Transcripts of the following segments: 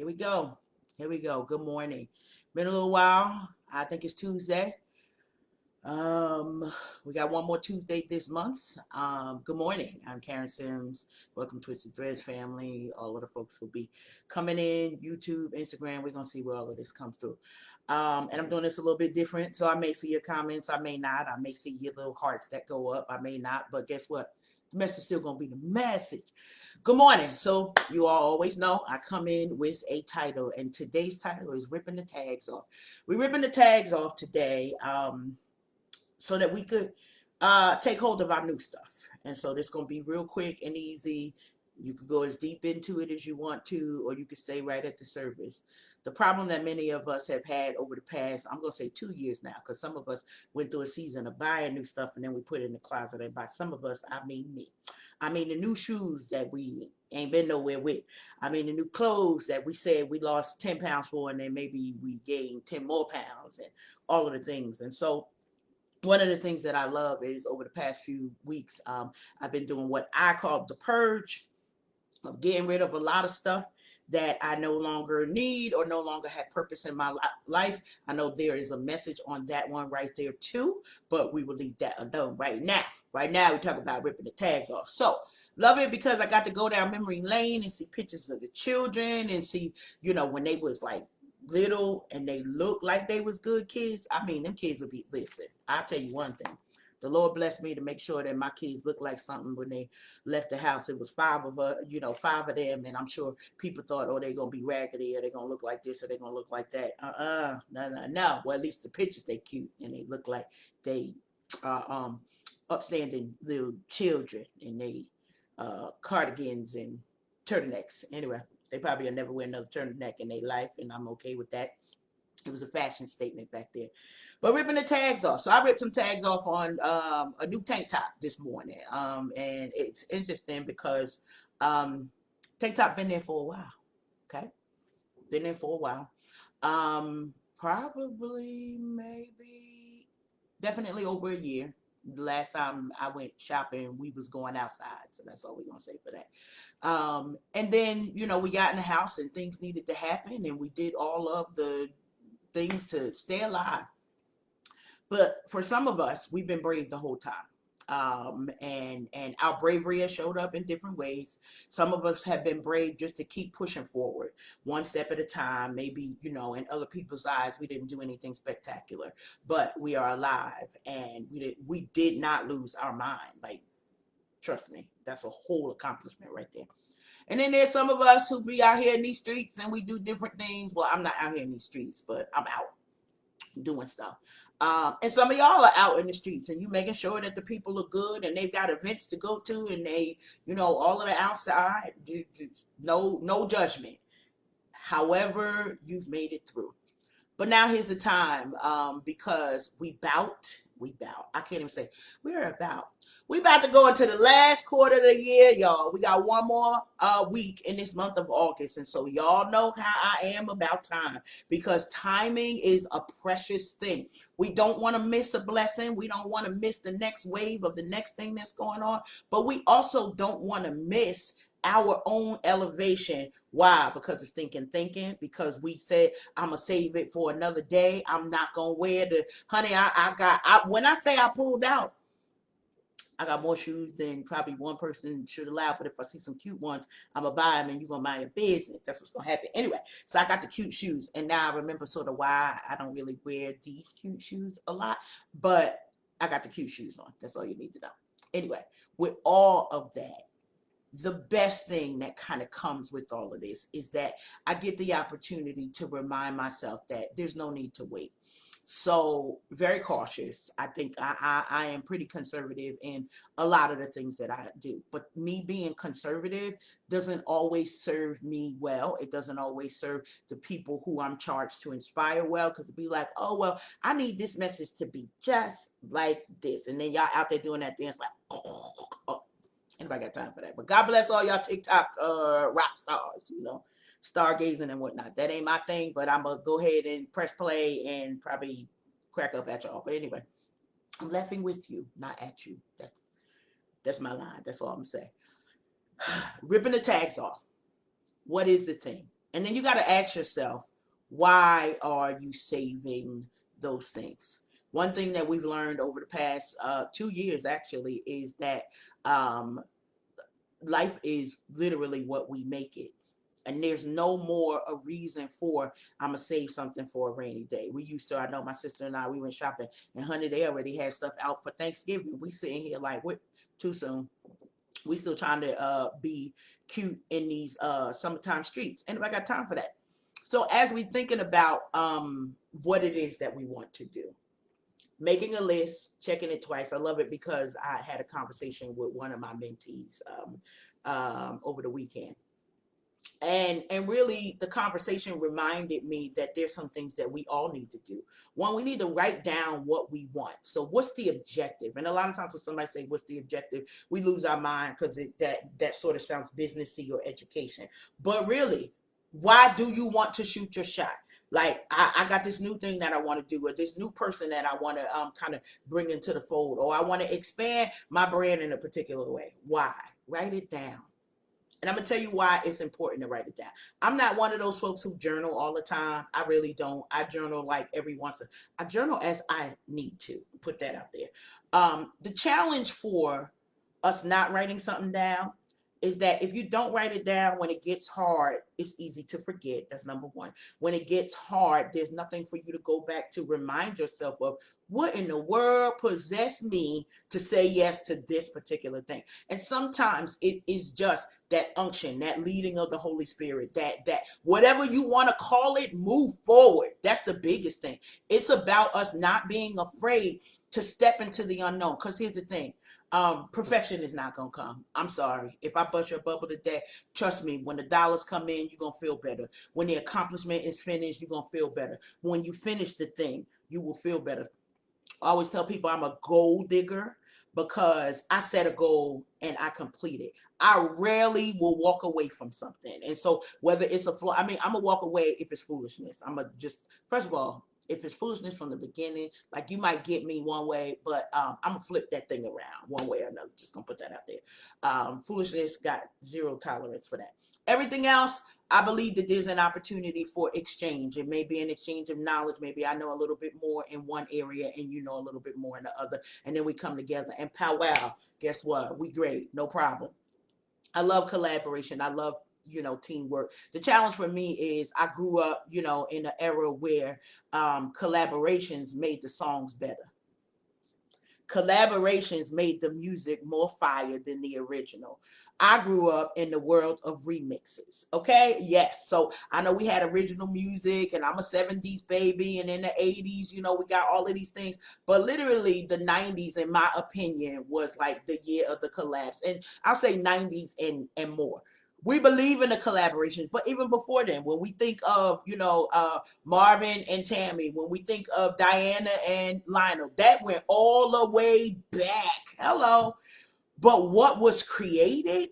Here we go. Here we go. Good morning. Been a little while. I think it's Tuesday. Um, we got one more Tuesday this month. Good morning. I'm Karen Sims. Welcome to Twisted Threads family. All of the folks will be coming in, YouTube, Instagram. We're gonna see where all of this comes through. And I'm doing this a little bit different. So I may see your comments, I may not. I may see your little hearts that go up, I may not. But guess what? The message still gonna be the message. Good morning. So you all always know I come in with a title, and today's title is ripping the tags off. We're ripping the tags off today. So that we could take hold of our new stuff. And so this is going to be real quick and easy. You could go as deep into it as you want to, or you could stay right at the surface. The problem that many of us have had over the past, I'm going to say 2 years now, because some of us went through a season of buying new stuff and then we put it in the closet. And by some of us, I mean me. I mean the new shoes that we ain't been nowhere with. I mean the new clothes that we said we lost 10 pounds for, and then maybe we gained 10 more pounds, and all of the things. And so one of the things that I love is over the past few weeks, I've been doing what I call the purge of getting rid of a lot of stuff that I no longer need or no longer have purpose in my life. I know there is a message on that one right there too, but we will leave that alone right now. Right now, we talk about ripping the tags off. So, love it because I got to go down memory lane and see pictures of the children and see, when they was like little and they looked like they was good kids. I mean, them kids would be, listen, I'll tell you one thing. The Lord blessed me to make sure that my kids look like something when they left the house. It was five of us, five of them, and I'm sure people thought, oh, they're gonna be raggedy, or they're gonna look like this, or they're gonna look like that. No, no, no. Well, at least the pictures they cute, and they look like they are upstanding little children, and they cardigans and turtlenecks. Anyway, they probably will never wear another turtleneck in their life, and I'm okay with that. It was a fashion statement back there. But ripping the tags off. So I ripped some tags off on a new tank top this morning. And it's interesting because tank top been there for a while. Okay. Been there for a while. Probably, maybe, definitely over a year. The last time I went shopping, we was going outside. So that's all we're going to say for that. And then, we got in the house and things needed to happen. And we did all of the things to stay alive. But for some of us, we've been brave the whole time. And our bravery has showed up in different ways. Some of us have been brave just to keep pushing forward, one step at a time. Maybe, in other people's eyes, we didn't do anything spectacular, but we are alive, and we did not lose our mind. Like, trust me, that's a whole accomplishment right there. And then there's some of us who be out here in these streets and we do different things. Well, I'm not out here in these streets, but I'm out doing stuff. And some of y'all are out in the streets and you making sure that the people are good and they've got events to go to, and they, all of the outside, no judgment. However, you've made it through. But now here's the time, because we bout. I can't even say we're about. We about to go into the last quarter of the year, y'all. We got one more week in this month of August. And so y'all know how I am about time, because timing is a precious thing. We don't want to miss a blessing. We don't want to miss the next wave of the next thing that's going on. But we also don't want to miss our own elevation. Why? Because it's thinking, because we said, I'm going to save it for another day. I'm not going to wear the, honey, when I say I pulled out, I got more shoes than probably one person should allow. But if I see some cute ones, I'm going to buy them, and you're going to mind your business. That's what's going to happen. Anyway, so I got the cute shoes. And now I remember sort of why I don't really wear these cute shoes a lot. But I got the cute shoes on. That's all you need to know. Anyway, with all of that, the best thing that kind of comes with all of this is that I get the opportunity to remind myself that there's no need to wait. So very cautious. I think I am pretty conservative in a lot of the things that I do. But me being conservative doesn't always serve me well. It doesn't always serve the people who I'm charged to inspire well, because it'd be like, oh, well, I need this message to be just like this. And then y'all out there doing that dance like, oh. Anybody got time for that? But God bless all y'all TikTok rock stars, stargazing and whatnot. That ain't my thing, but I'm going to go ahead and press play and probably crack up at y'all. But anyway, I'm laughing with you, not at you. That's my line. That's all I'm going to say. Ripping the tags off. What is the thing? And then you got to ask yourself, why are you saving those things? One thing that we've learned over the past 2 years actually is that um, life is literally what we make it. And there's no more a reason for I'm gonna save something for a rainy day. We used to, I know my sister and I, we went shopping, and honey, they already had stuff out for Thanksgiving. We sitting here like, what? Too soon. We still trying to be cute in these summertime streets, and I got time for that. So as we thinking about what it is that we want to do, making a list, checking it twice. I love it because I had a conversation with one of my mentees over the weekend, and really the conversation reminded me that there's some things that we all need to do. One, we need to write down what we want. So what's the objective? And a lot of times when somebody say what's the objective, we lose our mind because that sort of sounds businessy or education. But really, why do you want to shoot your shot? Like I got this new thing that I want to do, or this new person that I want to kind of bring into the fold, or I want to expand my brand in a particular way. Why? Write it down. And I'm gonna tell you why it's important to write it down. I'm not one of those folks who journal all the time. I really don't. I journal like every once. I journal as I need to. Put that out there. The challenge for us not writing something down is that if you don't write it down, when it gets hard, it's easy to forget. That's number one. When it gets hard, there's nothing for you to go back to remind yourself of what in the world possessed me to say yes to this particular thing. And sometimes it is just that unction, that leading of the Holy Spirit, that whatever you want to call it, move forward. That's the biggest thing. It's about us not being afraid to step into the unknown. Because here's the thing. Perfection is not gonna come. I'm sorry. If I bust your bubble today, trust me, when the dollars come in, you're gonna feel better. When the accomplishment is finished, you're gonna feel better. When you finish the thing, you will feel better. I always tell people I'm a goal digger because I set a goal and I complete it. I rarely will walk away from something. And so whether it's a flaw, I mean, I'm gonna walk away if it's foolishness. I'm gonna just, first of all, if it's foolishness from the beginning, like you might get me one way, but I'm gonna flip that thing around one way or another. Just gonna put that out there. Foolishness got zero tolerance for that. Everything else, I believe that there's an opportunity for exchange. It may be an exchange of knowledge. Maybe I know a little bit more in one area and you know a little bit more in the other. And then we come together and powwow. Guess what? We great. No problem. I love collaboration. I love, teamwork. The challenge for me is I grew up, in an era where collaborations made the songs better. Collaborations made the music more fire than the original. I grew up in the world of remixes. Okay. Yes. So I know we had original music and I'm a 70s baby. And in the 80s, we got all of these things. But literally the 90s, in my opinion, was like the year of the collapse. And I'll say 90s and more. We believe in the collaborations, but even before then, when we think of, Marvin and Tammy, when we think of Diana and Lionel, that went all the way back. Hello. But what was created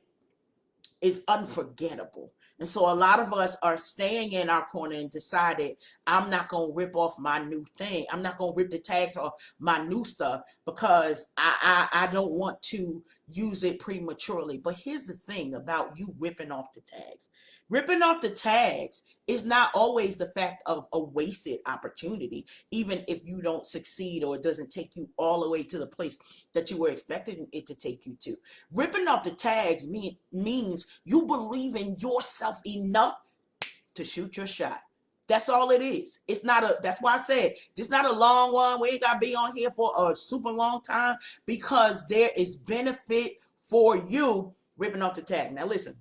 is unforgettable. And so a lot of us are staying in our corner and decided, I'm not going to rip off my new thing. I'm not going to rip the tags off my new stuff because I don't want to use it prematurely. But here's the thing about you ripping off the tags. Ripping off the tags is not always the fact of a wasted opportunity, even if you don't succeed or it doesn't take you all the way to the place that you were expecting it to take you to. Ripping off the tags means you believe in yourself enough to shoot your shot. That's all it is. It's not that's why I said this not a long one. We ain't got to be on here for a super long time because there is benefit for you ripping off the tag. Now listen,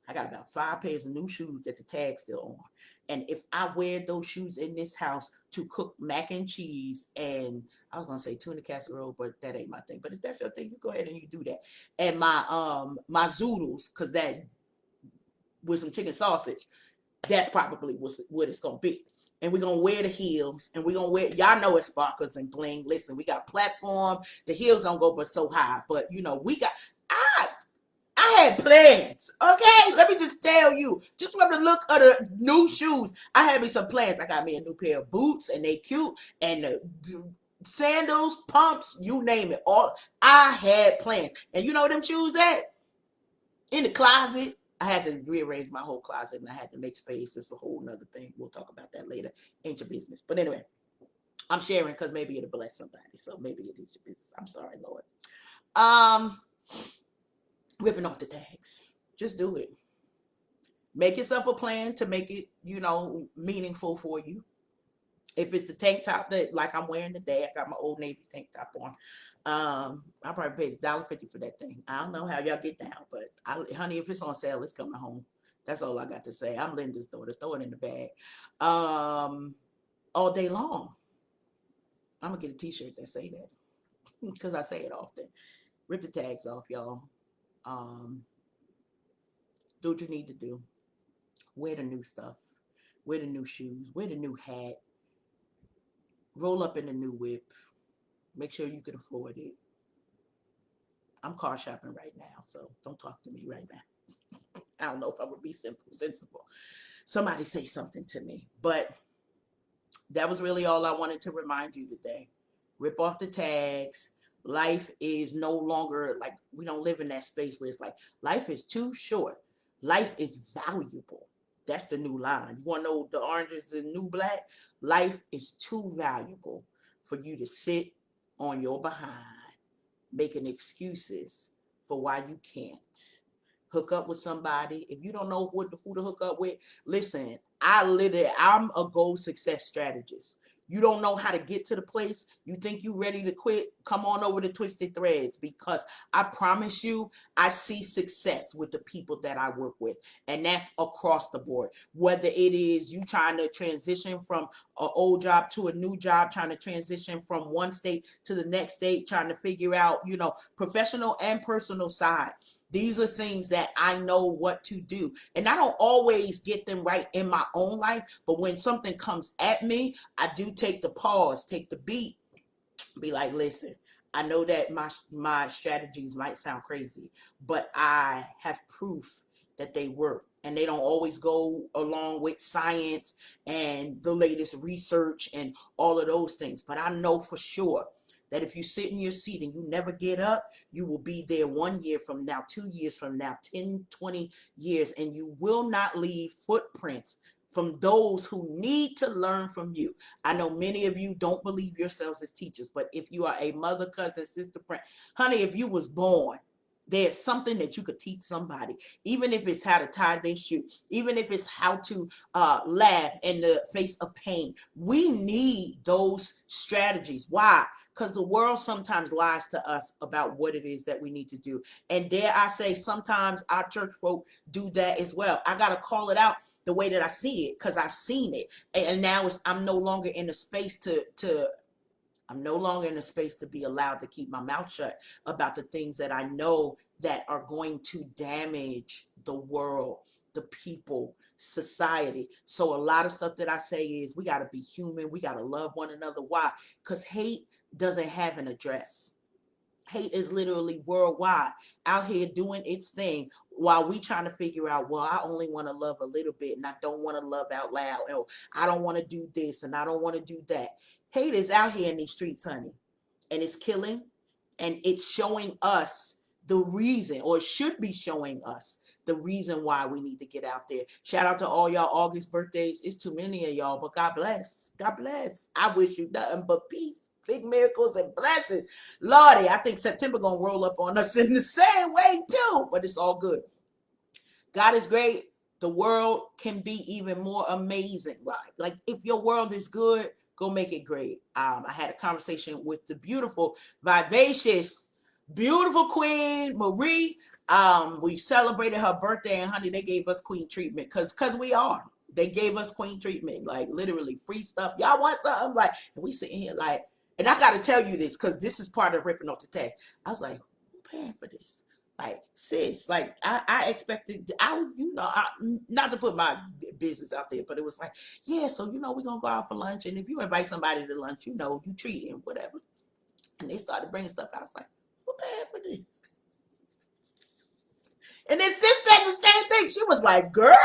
I got about 5 pairs of new shoes that the tag's still on. And if I wear those shoes in this house to cook mac and cheese and I was gonna say tuna casserole, but that ain't my thing. But if that's your thing, you go ahead and you do that. And my zoodles, because that with some chicken sausage, that's probably what it's gonna be. And we're gonna wear the heels, and we're gonna wear, y'all know it's sparkles and bling. Listen, we got platform, the heels don't go but so high, but we got I had plans, okay? Let me just tell you. Just from the look of the new shoes, I had me some plans. I got me a new pair of boots, and they cute, and the sandals, pumps, you name it. All I had plans. And you know them shoes at? In the closet. I had to rearrange my whole closet and I had to make space. It's a whole nother thing. We'll talk about that later. Ain't your business. But anyway, I'm sharing because maybe it'll bless somebody. So maybe it is your business. I'm sorry, Lord. Um, Ripping off the tags. Just do it. Make yourself a plan to make it, meaningful for you. If it's the tank top that like I'm wearing today, I got my Old Navy tank top on. I probably paid $1.50 for that thing. I don't know how y'all get down, but honey, if it's on sale, it's coming home. That's all I got to say. I'm Linda's daughter. Throw it in the bag. All day long. I'm gonna get a t-shirt that say that because I say it often. Rip the tags off, y'all. Um, do what you need to do. Wear the new stuff. Wear the new shoes. Wear the new hat. Roll up in the new whip. Make sure you can afford it. I'm car shopping right now, so don't talk to me right now. I don't know if I would be sensible. Somebody say something to me. But that was really all I wanted to remind you today. Rip off the tags. Life is no longer like we don't live in that space where it's like life is too short. Life is valuable. That's the new line. You want to know the orange is the new black? Life is too valuable for you to sit on your behind making excuses for why you can't hook up with somebody. If you don't know who to hook up with, listen, I'm a goal success strategist. You don't know how to get to the place, you think you ready to quit, come on over to Twisted Threads, because I promise you, I see success with the people that I work with. And that's across the board. Whether it is you trying to transition from an old job to a new job, trying to transition from one state to the next state, trying to figure out, professional and personal side. These are things that I know what to do. And I don't always get them right in my own life, but when something comes at me, I do take the pause, take the beat, be like, listen, I know that my strategies might sound crazy, but I have proof that they work. And they don't always go along with science and the latest research and all of those things. But I know for sure that if you sit in your seat and you never get up, you will be there 1 year from now, 2 years from now, 10, 20 years, and you will not leave footprints from those who need to learn from you. I know many of you don't believe yourselves as teachers, but if you are a mother, cousin, sister, friend, honey, if you was born, there's something that you could teach somebody, even if it's how to tie their shoe, even if it's how to laugh in the face of pain. We need those strategies. Why? Because the world sometimes lies to us about what it is that we need to do. And dare I say, sometimes our church folk do that as well. I got to call it out the way that I see it because I've seen it. And now I'm no longer in a space I'm no longer in a space to be allowed to keep my mouth shut about the things that I know that are going to damage the world, the people, society. So a lot of stuff that I say is we got to be human. We got to love one another. Why? Because hate doesn't have an address. Hate is literally worldwide out here doing its thing while we trying to figure out, well, I only want to love a little bit and I don't want to love out loud. Or I don't want to do this and I don't want to do that. Hate is out here in these streets, honey, and it's killing, and it's showing us the reason, or it should be showing us the reason why we need to get out there. Shout out to all y'all August birthdays. It's too many of y'all, but God bless. God bless. I wish you nothing but peace, big miracles, and blessings. Lordy, I think September gonna roll up on us in the same way too, but it's all good. God is great. The world can be even more amazing. Like if your world is good, go make it great. I had a conversation with the beautiful, vivacious, beautiful Queen Marie. We celebrated her birthday, and honey, they gave us queen treatment because we are. They gave us queen treatment, like literally free stuff. Y'all want something? Like, and we sitting here like, and I got to tell you this because this is part of ripping off the tag. I was like, who's paying for this? Like, sis, like I expected, not to put my business out there, but it was like, yeah, so we're gonna go out for lunch, and if you invite somebody to lunch, you treat him, whatever. And they started bringing stuff out. I was like, who paid for this? And then sis said the same thing. She was like, girl,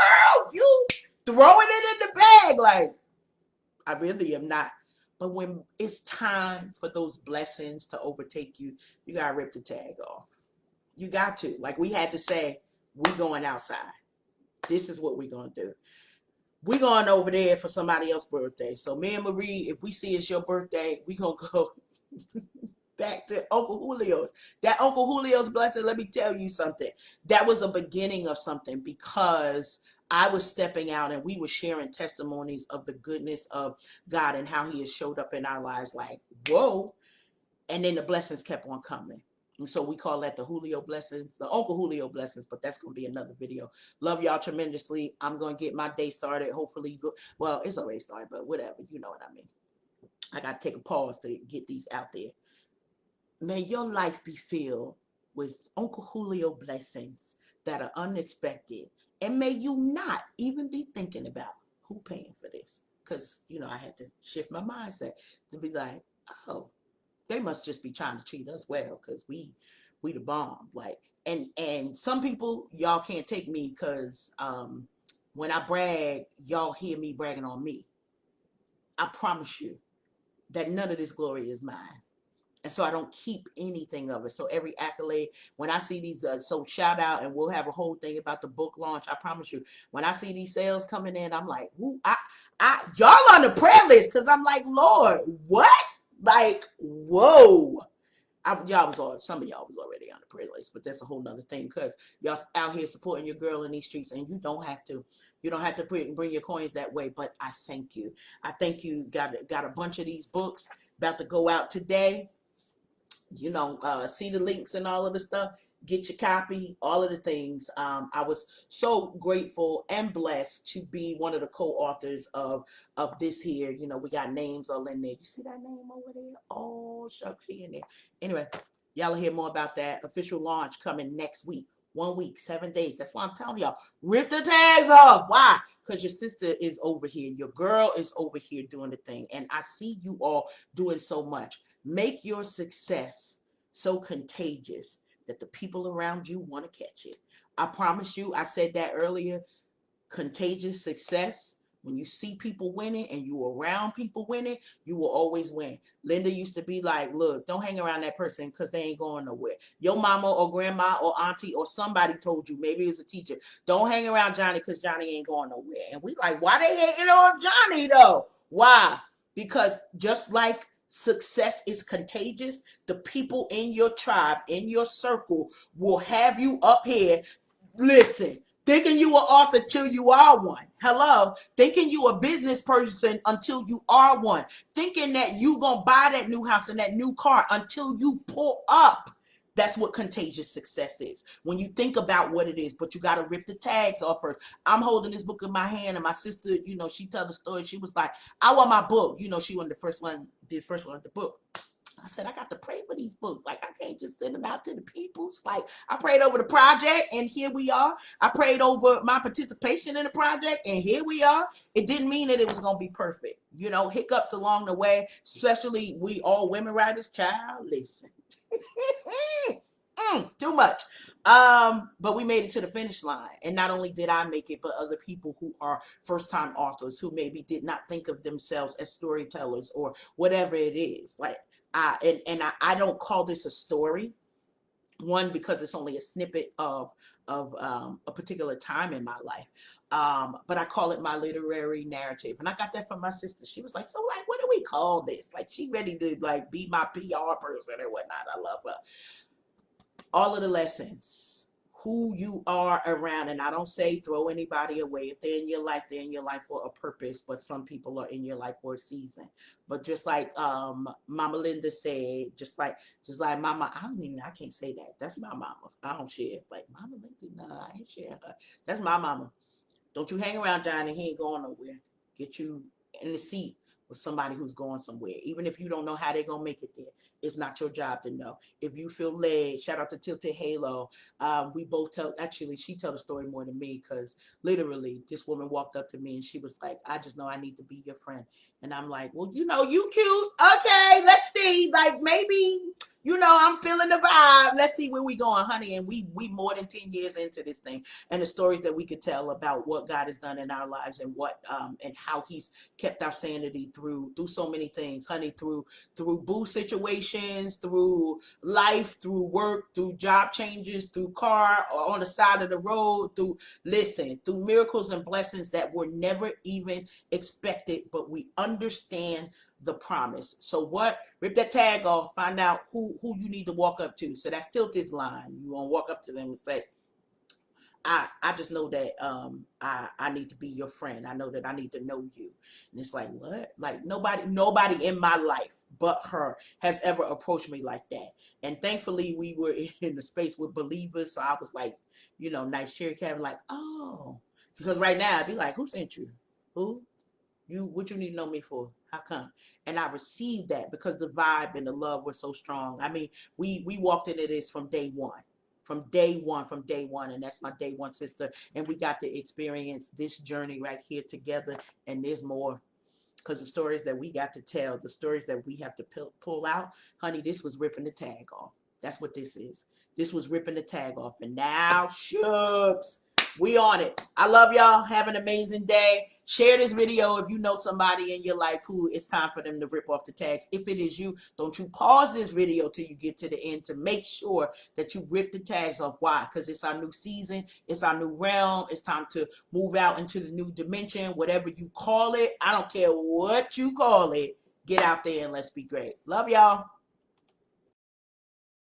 you throwing it in the bag. Like, I really am not. But when it's time for those blessings to overtake you, you gotta rip the tag off. You got to. Like we had to say, we going outside. this is what we're gonna do. We're going over there for somebody else's birthday. So me and Marie, if we see it's your birthday, we gonna go back to Uncle Julio's. That Uncle Julio's blessing, let me tell you something. That was a beginning of something, because I was stepping out and we were sharing testimonies of the goodness of God and how he has showed up in our lives. Like, whoa. And then the blessings kept on coming. And so we call that the Julio blessings, the Uncle Julio blessings, but that's going to be another video. Love y'all tremendously. I'm going to get my day started. Hopefully, well, it's already started, but whatever. You know what I mean. I got to take a pause to get these out there. May your life be filled with Uncle Julio blessings that are unexpected. And may you not even be thinking about who paying for this. Because, I had to shift my mindset to be like, oh, they must just be trying to treat us well, because we the bomb. Like, and some people, y'all can't take me, because when I brag, y'all hear me bragging on me. I promise you that none of this glory is mine. And so I don't keep anything of it. So every accolade, when I see these, so shout out, and we'll have a whole thing about the book launch. I promise you, when I see these sales coming in, I'm like, woo, y'all on the prayer list, because I'm like, Lord, what? Like, whoa. Some of y'all was already on the prayer list, but that's a whole nother thing, because y'all out here supporting your girl in these streets, and you don't have to bring your coins that way. But I thank you. Got a bunch of these books about to go out today. See the links and all of the stuff. Get your copy, all of the things. I was so grateful and blessed to be one of the co-authors of this here. We got names all in there. You see that name over there? Oh, shucks, she in there. Anyway, y'all will hear more about that. Official launch coming next week. 1 week, 7 days. That's why I'm telling y'all, rip the tags off. Why? Because your sister is over here. Your girl is over here doing the thing. And I see you all doing so much. Make your success so contagious that the people around you want to catch it. I promise you, I said that earlier, contagious success. When you see people winning and you around people winning, you will always win. Linda used to be like, look, don't hang around that person, because they ain't going nowhere. Your mama or grandma or auntie or somebody told you, maybe it was a teacher, don't hang around Johnny, because Johnny ain't going nowhere. And we like, why they hating on Johnny though? Why? Because just like success is contagious, the people in your tribe, in your circle, will have you up here. Listen, thinking you an author till you are one. Hello. Thinking you a business person until you are one. Thinking that you gonna buy that new house and that new car until you pull up. That's what contagious success is. When you think about what it is, but you got to rip the tags off first. I'm holding this book in my hand, and my sister, she tell the story. She was like, I want my book. She was the first one, at the book. I said, I got to pray for these books. Like, I can't just send them out to the peoples. Like, I prayed over the project, and here we are. I prayed over my participation in the project, and here we are. It didn't mean that it was going to be perfect. Hiccups along the way, especially we all women writers. Child, listen. Too much. But we made it to the finish line. And not only did I make it, but other people who are first-time authors who maybe did not think of themselves as storytellers or whatever it is. Like, I don't call this a story. One, because it's only a snippet of a particular time in my life. But I call it my literary narrative. And I got that from my sister. She was like, so like, what do we call this? Like, she ready to like be my PR person and whatnot. I love her. All of the lessons, who you are around. And I don't say throw anybody away. If they're in your life, they're in your life for a purpose, but some people are in your life for a season. But just like Mama Linda said, just like Mama, I can't say that. That's my mama. I don't share. Like, Mama Linda, no, I ain't share her. That's my mama. Don't you hang around Johnny, he ain't going nowhere. Get you in the seat with somebody who's going somewhere. Even if you don't know how they're going to make it there, it's not your job to know. If you feel led, shout out to Tilted Halo. We both she tell the story more than me, because literally this woman walked up to me and she was like, I just know I need to be your friend. And I'm like, well, you cute. Okay, let's see. Like, maybe I'm feeling the vibe. Let's see where we going, honey. And we more than 10 years into this thing, and the stories that we could tell about what God has done in our lives, and what and how He's kept our sanity through so many things, honey. Through boo situations, through life, through work, through job changes, through car or on the side of the road, through miracles and blessings that were never even expected, but we understand the promise. So what? Rip that tag off. Find out who you need to walk up to. So that's Tilted's line. You want to walk up to them and say, I just know that I need to be your friend. I know that I need to know you. And it's like, what? Like nobody in my life but her has ever approached me like that. And thankfully we were in the space with believers. So I was like, nice cherry cabin, like, oh. Because right now I'd be like, who sent you? Who? What you need to know me for? How come? And I received that because the vibe and the love were so strong. I mean, we walked into this from day one. From day one, and that's my day one sister. And we got to experience this journey right here together. And there's more. Because the stories that we got to tell, the stories that we have to pull out, honey, this was ripping the tag off. That's what this is. This was ripping the tag off. And now, shucks, we on it. I love y'all. Have an amazing day. Share this video if you know somebody in your life who it's time for them to rip off the tags. If it is you, don't you pause this video till you get to the end to make sure that you rip the tags off. Why? Because it's our new season. It's our new realm. It's time to move out into the new dimension, whatever you call it. I don't care what you call it. Get out there and let's be great. Love y'all.